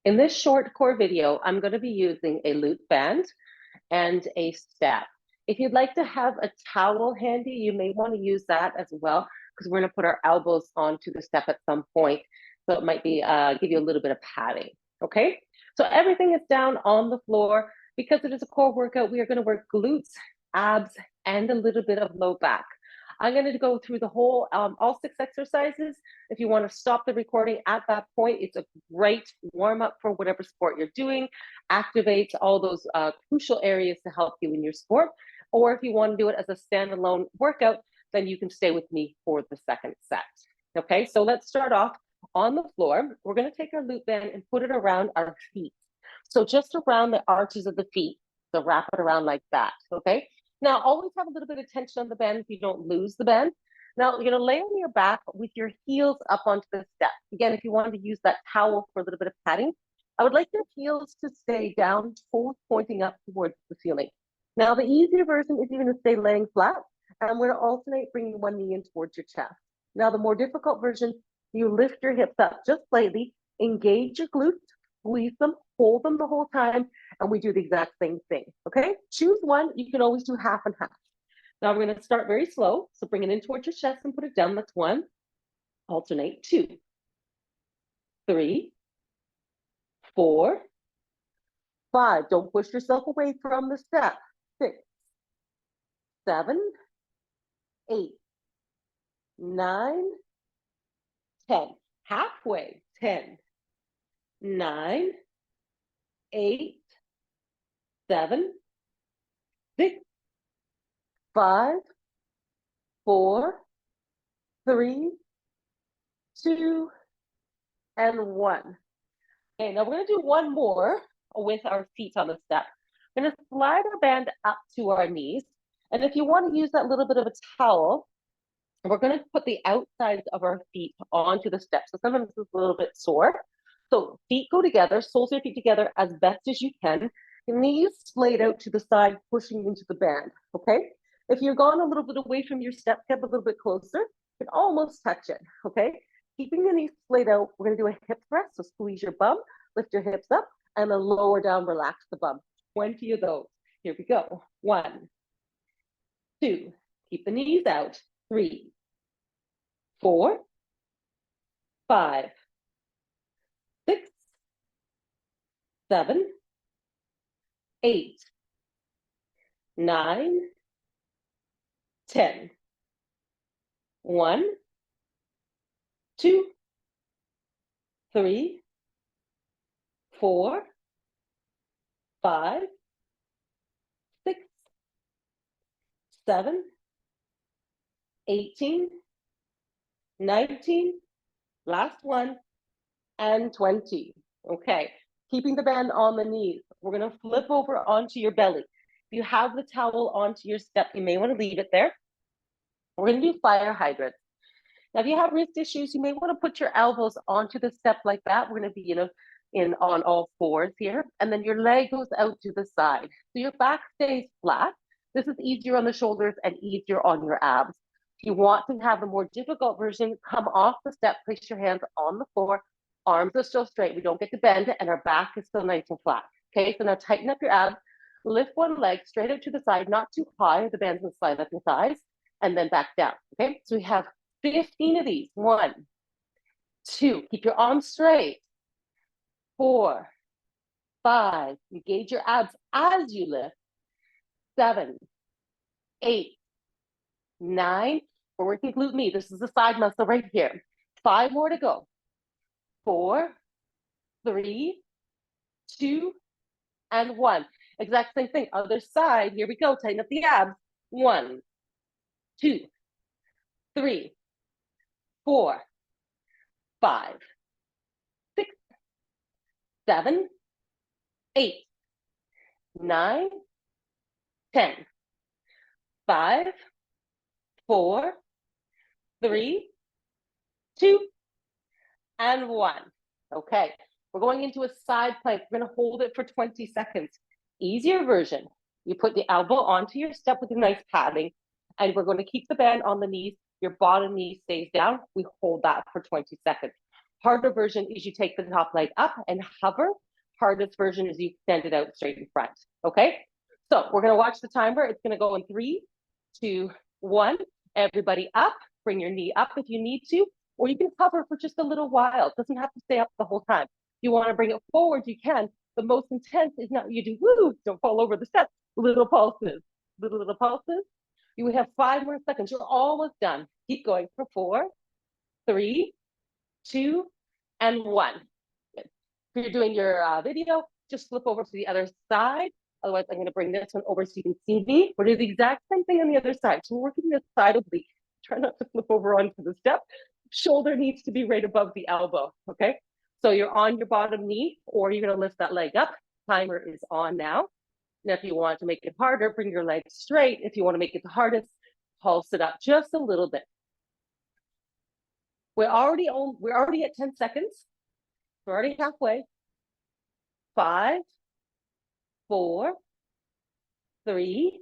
In this short core video, I'm going to be using a loop band and a step. If you'd like to have a towel handy, you may want to use that as well, because we're going to put our elbows onto the step at some point. So it might be give you a little bit of padding. Okay, so everything is down on the floor. Because it is a core workout, we are going to work glutes, abs, and a little bit of low back. I'm going to go through the whole, all 6 exercises. If you want to stop the recording at that point, it's a great warm up for whatever sport you're doing, activates all those crucial areas to help you in your sport. Or if you want to do it as a standalone workout, then you can stay with me for the second set. Okay, so let's start off on the floor. We're going to take our loop band and put it around our feet. So just around the arches of the feet. So wrap it around like that, okay? Now, always have a little bit of tension on the band so you don't lose the band. Now, you're going to lay on your back with your heels up onto the step. Again, if you wanted to use that towel for a little bit of padding, I would like your heels to stay down, toes pointing up towards the ceiling. Now, the easier version is even to stay laying flat, and I'm going to alternate bringing one knee in towards your chest. Now, the more difficult version, you lift your hips up just slightly, engage your glutes, squeeze them, hold them the whole time, and we do the exact same thing, okay? Choose one. You can always do half and half. Now we're going to start very slow. So bring it in towards your chest and put it down. That's 1. Alternate 2, 3, 4, 5. Don't push yourself away from the step. 6, 7, 8, 9, 10. Halfway. 10, 9, 8, 7, 6, 5, 4, 3, 2, and 1. Okay, now we're going to do one more with our feet on the step. We're going to slide our band up to our knees. And if you want to use that little bit of a towel, we're going to put the outsides of our feet onto the step. So sometimes it's a little bit sore. So feet go together, soles of your feet together as best as you can. Knees splayed out to the side, pushing into the band, okay? If you're gone a little bit away from your step, get a little bit closer, you can almost touch it, okay? Keeping the knees splayed out, we're gonna do a hip thrust, so squeeze your bum, lift your hips up, and then lower down, relax the bum. 20 of those. Here we go. 1, 2, keep the knees out. 3, 4, 5, 6, 7, 8, 9, 10. 1, 2, 3, 4, 5, 6, 7, 18, 19, last one, and 20. Okay, keeping the band on the knees. We're going to flip over onto your belly. If you have the towel onto your step, you may want to leave it there. We're going to do fire hydrants. Now, if you have wrist issues, you may want to put your elbows onto the step like that. We're going to be, on all fours here. And then your leg goes out to the side. So your back stays flat. This is easier on the shoulders and easier on your abs. If you want to have the more difficult version, come off the step, place your hands on the floor. Arms are still straight. We don't get to bend it, and our back is still nice and flat. Okay, so now tighten up your abs. Lift one leg straight out to the side, not too high. The band's going to slide up your thighs, and then back down. Okay, so we have 15 of these. 1, 2, keep your arms straight. 4, 5, engage your abs as you lift. 7, 8, 9, we're working glute med. This is the side muscle right here. 5 more to go. 4, 3, 2, and 1. Exact same thing. Other side. Here we go. Tighten up the abs. 1, 2, 3, 4, 5, 6, 7, 8, 9, 10. 5, 4, 3, 2, and 1. Okay, we're going into a side plank. We're going to hold it for 20 seconds. Easier version. You put the elbow onto your step with a nice padding, and we're going to keep the band on the knees. Your bottom knee stays down. We hold that for 20 seconds. Harder version is you take the top leg up and hover. Hardest version is you extend it out straight in front, okay? So we're gonna watch the timer. It's gonna go in 3, 2, 1. Everybody up, bring your knee up if you need to, or you can hover for just a little while. It doesn't have to stay up the whole time. If you wanna bring it forward, you can. The most intense is not you do, woo, don't fall over the steps. Little pulses, little pulses. You have 5 more seconds. You're almost done. Keep going for 4, 3, 2, and 1. Good. If you're doing your video, just flip over to the other side. Otherwise, I'm going to bring this one over so you can see me. We're doing the exact same thing on the other side. So we're working this side oblique. Try not to flip over onto the step. Shoulder needs to be right above the elbow, okay? So you're on your bottom knee, or you're going to lift that leg up. Timer is on now. And if you want to make it harder, bring your legs straight. If you want to make it the hardest, pulse it up just a little bit. We're already at 10 seconds. We're already halfway. 5, 4, 3,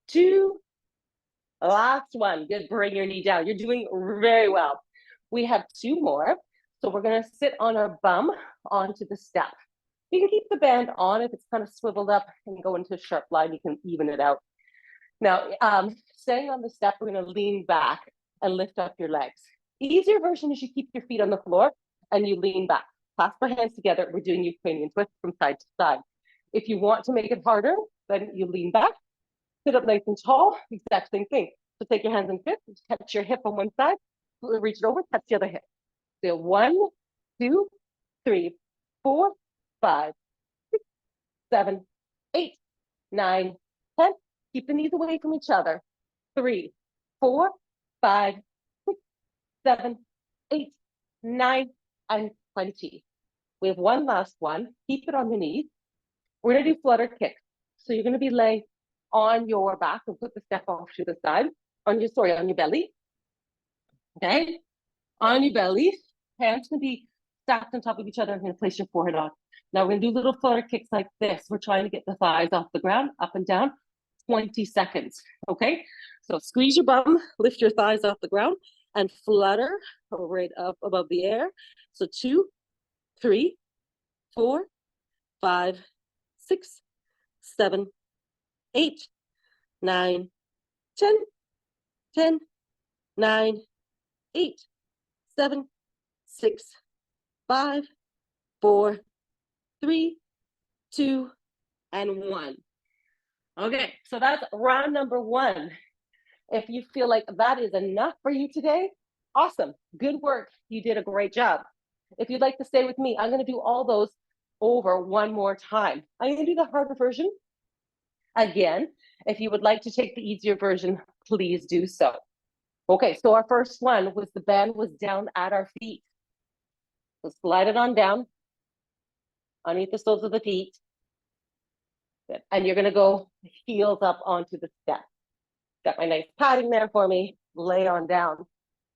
2, last one. Good, bring your knee down. You're doing very well. We have 2 more. So we're gonna sit on our bum onto the step. You can keep the band on if it's kind of swiveled up and go into a sharp line, you can even it out. Now, staying on the step, we're gonna lean back and lift up your legs. The easier version is you keep your feet on the floor and you lean back. Clasp our hands together. We're doing Ukrainian twist from side to side. If you want to make it harder, then you lean back, sit up nice and tall, exact same thing. So take your hands in fists, touch your hip on one side, reach it over, touch the other hip. So 1, 2, 3, 4, 5, 6, 7, 8, 9, 10. Keep the knees away from each other. 3, 4, 5, 6, 7, 8, 9, and 20. We have one last one. Keep it on your knees. We're gonna do flutter kicks. So you're gonna be laying on your back and put the step off to the side. On your belly. Okay? On your belly. Hands can be stacked on top of each other. I'm gonna place your forehead on. Now we're gonna do little flutter kicks like this. We're trying to get the thighs off the ground, up and down, 20 seconds, okay? So squeeze your bum, lift your thighs off the ground, and flutter right up above the air. So 2, 3, 4, 5, 6, 7, 8, 9, 10, 10, 9, 8, 7, 6, 5, 4, 3, 2, and 1. Okay, so that's round number 1. If you feel like that is enough for you today, awesome, good work. You did a great job. If you'd like to stay with me, I'm gonna do all those over one more time. I'm gonna do the harder version. Again, if you would like to take the easier version, please do so. Okay, so our first one was the band was down at our feet. So slide it on down, underneath the soles of the feet. Good. And you're gonna go heels up onto the step. Got my nice padding there for me. Lay on down.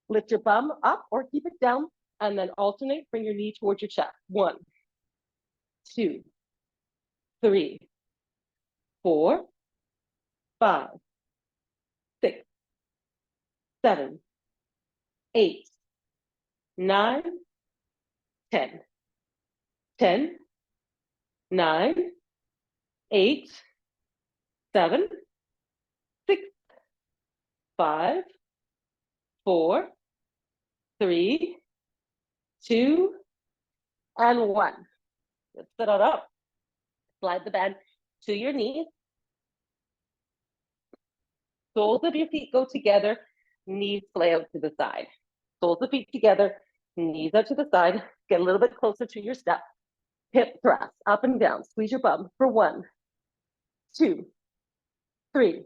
Lift your bum up or keep it down, and then alternate. Bring your knee towards your chest. 1, 2, 3, 4, 5, 6, 7, 8, 9, 10. 10, 9, 8, 7, 6, 5, 4, 3, 2, and 1. Let's sit it up. Slide the band to your knees. Soles of your feet go together, knees play out to the side. Soles of feet together, knees out to the side. Get a little bit closer to your step. Hip thrust, up and down. Squeeze your bum for 1, 2, 3,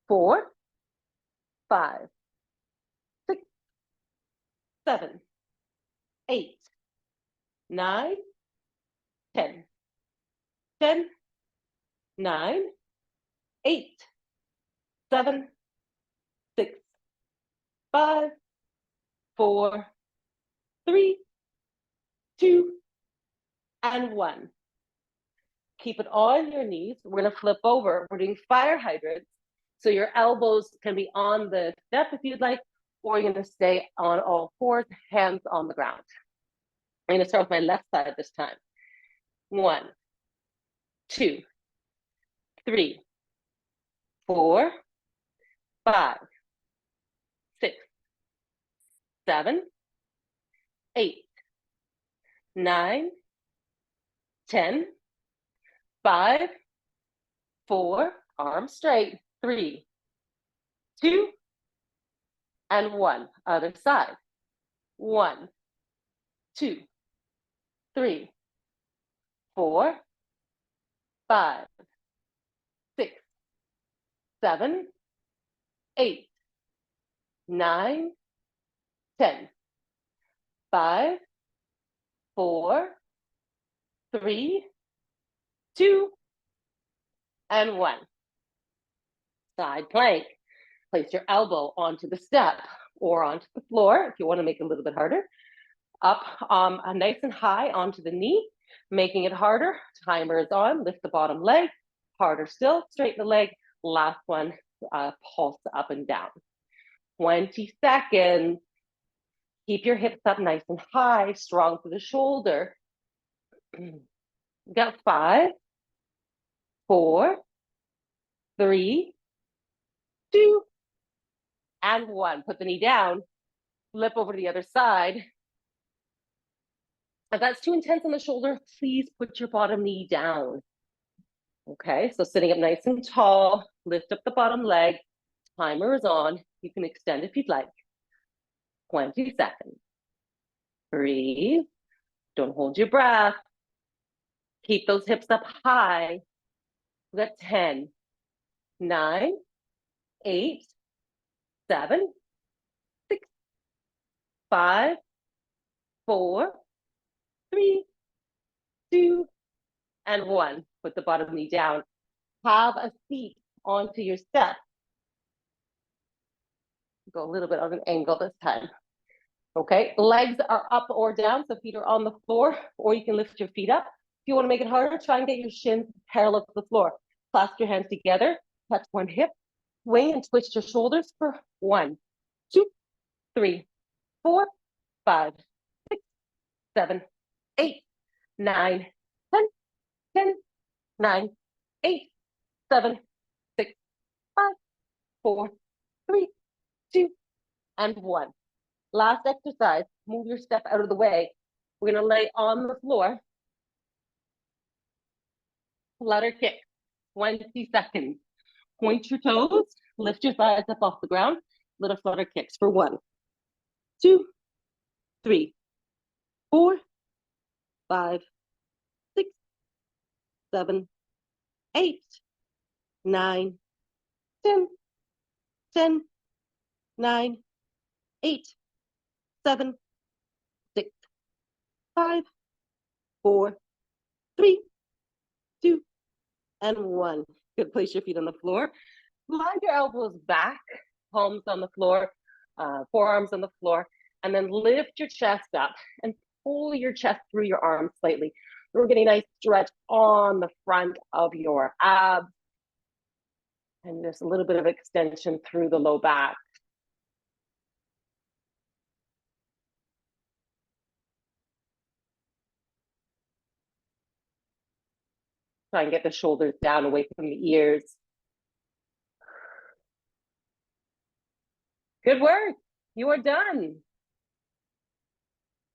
4, 5, 6, 7, 8, 9, 10. 10, 9, 8, 7, 6, 5, 4, 3, 2, and 1. Keep it on your knees. We're gonna flip over. We're doing fire hydrants. So your elbows can be on the step if you'd like, or you're gonna stay on all fours, hands on the ground. I'm gonna start with my left side this time. 1, 2, 3, 4, 5, 6, 7, 8, 9, 10, 5, 4, arms straight, 3, 2, and 1. Other side. 1, 2, 3, 4, 5, 6, 7, 8, 9, 10. 5, 4, 3, 2, and 1. Side plank. Place your elbow onto the step or onto the floor if you want to make it a little bit harder. Up nice and high onto the knee, making it harder. Timer is on. Lift the bottom leg. Harder still. Straighten the leg. Last one, pulse up and down. 20 seconds. Keep your hips up nice and high, strong through the shoulder. You got 5, 4, 3, 2, and 1. Put the knee down. Flip over to the other side. If that's too intense on the shoulder, please put your bottom knee down. Okay, so sitting up nice and tall, lift up the bottom leg. Timer is on. You can extend if you'd like. 20 seconds. Breathe. Don't hold your breath. Keep those hips up high. We got 10, 9, 8, 7, 6, 5, 4, 3, 2, and 1. Put the bottom knee down. Have a seat onto your step. Go a little bit on an angle this time. Okay, legs are up or down, so feet are on the floor, or you can lift your feet up. If you want to make it harder, try and get your shins parallel to the floor. Clasp your hands together, touch one hip, swing and twist your shoulders for 1, 2, 3, 4, 5, 6, 7, 8, 9, 10, 10, 9, 8, 7, 6, 5, 4, 3, 2, and 1. Last exercise, move your step out of the way. We're gonna lay on the floor. Flutter kick, 20 seconds. Point your toes, lift your thighs up off the ground. Little flutter kicks for 1, 2, 3, 4, 5, 6, 7, 8, 9, 10, 10, 9, 8, 7, 6, 5, 4, 3, 2, and 1. Good. Place your feet on the floor. Slide your elbows back, palms on the floor, forearms on the floor, and then lift your chest up and pull your chest through your arms slightly. We're getting a nice stretch on the front of your abs. And just a little bit of extension through the low back. Try and get the shoulders down away from the ears. Good work. You are done.